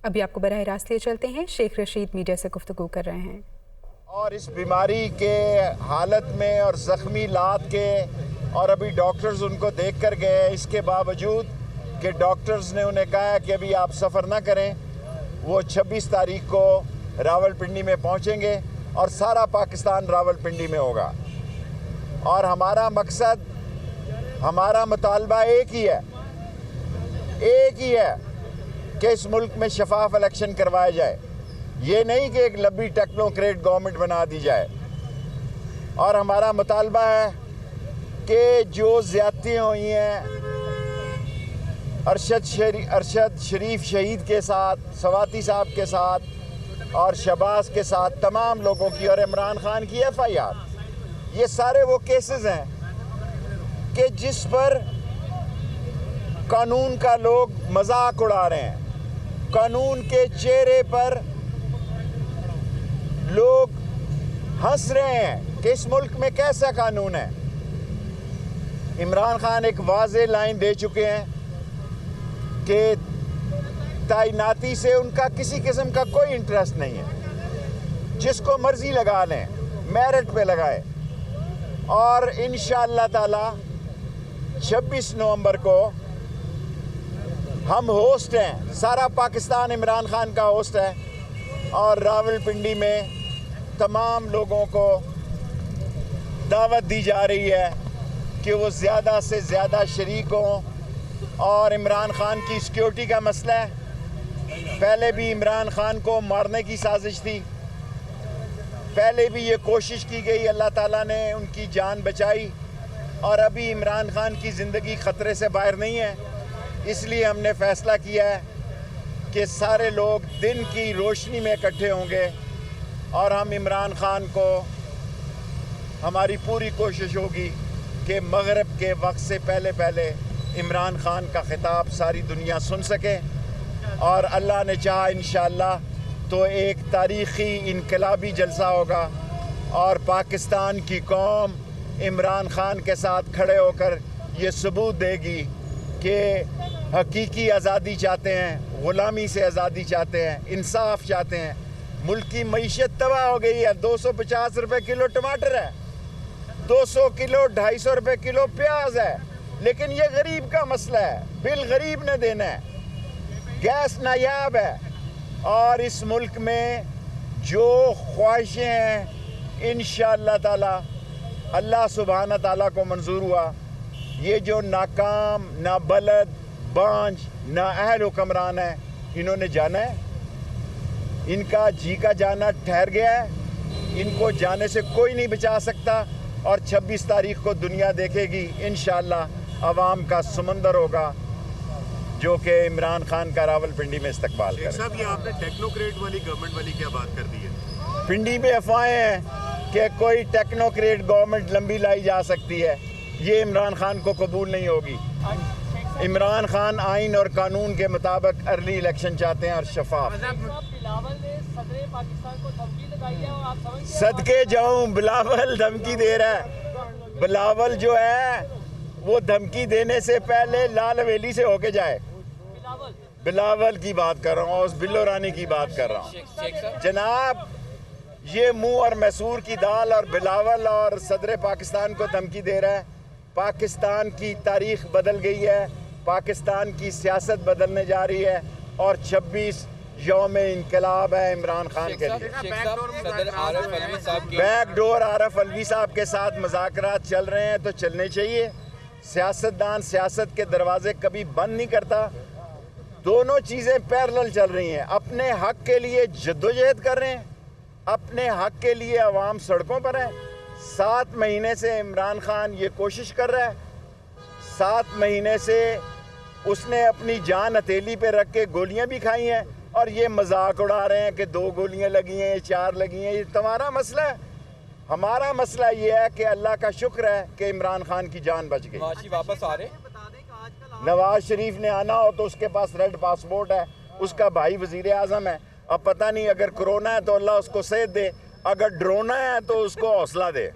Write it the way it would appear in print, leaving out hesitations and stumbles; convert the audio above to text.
ابھی آپ کو براہ راست لیے چلتے ہیں، شیخ رشید میڈیا سے گفتگو کر رہے ہیں۔ اور اس بیماری کے حالت میں اور زخمی لات کے اور ابھی ڈاکٹرز ان کو دیکھ کر گئے، اس کے باوجود کہ ڈاکٹرز نے انہیں کہا کہ ابھی آپ سفر نہ کریں، وہ 26 تاریخ کو راول پنڈی میں پہنچیں گے اور سارا پاکستان راول پنڈی میں ہوگا۔ اور ہمارا مقصد، ہمارا مطالبہ ایک ہی ہے کہ اس ملک میں شفاف الیکشن کروایا جائے۔ یہ نہیں کہ ایک لمبی ٹیکنوکریٹ گورنمنٹ بنا دی جائے۔ اور ہمارا مطالبہ ہے کہ جو زیادتیاں ہوئی ہیں ارشد شریف شہید کے ساتھ، سواتی صاحب کے ساتھ اور شہباز کے ساتھ، تمام لوگوں کی، اور عمران خان کی FIR، یہ سارے وہ کیسز ہیں کہ جس پر قانون کا لوگ مذاق اڑا رہے ہیں۔ قانون کے چہرے پر لوگ ہنس رہے ہیں کہ اس ملک میں کیسا قانون ہے۔ عمران خان ایک واضح لائن دے چکے ہیں کہ تعیناتی سے ان کا کسی قسم کا کوئی انٹرسٹ نہیں ہے، جس کو مرضی لگا لیں، میرٹ پہ لگائے۔ اور انشاءاللہ تعالی 26 نومبر کو ہم ہوسٹ ہیں، سارا پاکستان عمران خان کا ہوسٹ ہے، اور راول پنڈی میں تمام لوگوں کو دعوت دی جا رہی ہے کہ وہ زیادہ سے زیادہ شریک ہوں۔ اور عمران خان کی سیکیورٹی کا مسئلہ ہے، پہلے بھی عمران خان کو مارنے کی سازش تھی، پہلے بھی یہ کوشش کی گئی، اللہ تعالیٰ نے ان کی جان بچائی، اور ابھی عمران خان کی زندگی خطرے سے باہر نہیں ہے۔ اس لیے ہم نے فیصلہ کیا ہے کہ سارے لوگ دن کی روشنی میں اکٹھے ہوں گے، اور ہم عمران خان کو، ہماری پوری کوشش ہوگی کہ مغرب کے وقت سے پہلے عمران خان کا خطاب ساری دنیا سن سکے، اور اللہ نے چاہا انشاءاللہ تو ایک تاریخی انقلابی جلسہ ہوگا، اور پاکستان کی قوم عمران خان کے ساتھ کھڑے ہو کر یہ ثبوت دے گی کہ حقیقی آزادی چاہتے ہیں، غلامی سے آزادی چاہتے ہیں، انصاف چاہتے ہیں۔ ملک کی معیشت تباہ ہو گئی ہے، 250 روپے کلو ٹماٹر ہے، 200 کلو 250 روپے کلو پیاز ہے، لیکن یہ غریب کا مسئلہ ہے، بل غریب نے دینا ہے، گیس نایاب ہے۔ اور اس ملک میں جو خواہشیں ہیں انشاءاللہ تعالی اللہ سبحانہ تعالیٰ کو منظور ہوا، یہ جو ناکام، نابلد، بانج، نااہل حکمران ہیں، انہوں نے جانا ہے، ان کا جی کا جانا ٹھہر گیا ہے، ان کو جانے سے کوئی نہیں بچا سکتا، اور 26 تاریخ کو دنیا دیکھے گی انشاءاللہ عوام کا سمندر ہوگا جو کہ عمران خان کا راول پنڈی میں استقبال کرے۔ صاحب یہ آپ نے ٹیکنوکریٹ والی گورنمنٹ والی کیا بات کر دی ہے؟ پنڈی میں افواہیں ہیں کہ کوئی ٹیکنوکریٹ گورنمنٹ لمبی لائی جا سکتی ہے، یہ عمران خان کو قبول نہیں ہوگی۔ عمران خان آئین اور قانون کے مطابق ارلی الیکشن چاہتے ہیں اور شفاف۔ صدقے جاؤں، بلاول دھمکی دے رہا ہے۔ بلاول جو ہے وہ دھمکی دینے سے پہلے لال حویلی سے ہو کے جائے۔ بلاول کی بات کر رہا ہوں، اور بلو رانی کی بات کر رہا ہوں۔ جناب یہ منہ اور میسور کی دال، اور بلاول اور صدر پاکستان کو دھمکی دے رہا ہے۔ پاکستان کی تاریخ بدل گئی ہے، پاکستان کی سیاست بدلنے جا رہی ہے، اور 26 یوم انقلاب ہے عمران خان کے لیے۔ بیک ڈور عارف علوی صاحب کے ساتھ مذاکرات چل رہے ہیں تو چلنے چاہیے۔ سیاستدان سیاست کے دروازے کبھی بند نہیں کرتا، دونوں چیزیں پیرلل چل رہی ہیں۔ اپنے حق کے لیے جدوجہد کر رہے ہیں، اپنے حق کے لیے عوام سڑکوں پر ہے۔ 7 مہینے سے عمران خان یہ کوشش کر رہا ہے، 7 مہینے سے اس نے اپنی جان ہتھیلی پہ رکھ کے گولیاں بھی کھائی ہیں، اور یہ مذاق اڑا رہے ہیں کہ 2 گولیاں لگی ہیں، 4 لگی ہیں۔ یہ تمہارا مسئلہ ہے، ہمارا مسئلہ یہ ہے کہ اللہ کا شکر ہے کہ عمران خان کی جان بچ گئی۔ واپس آ رہے نواز شریف نے آنا ہو تو اس کے پاس ریڈ پاسپورٹ ہے، اس کا بھائی وزیر اعظم ہے۔ اب پتہ نہیں اگر کرونا ہے تو اللہ اس کو صحت دے، اگر ڈرونا ہے تو اس کو حوصلہ دے۔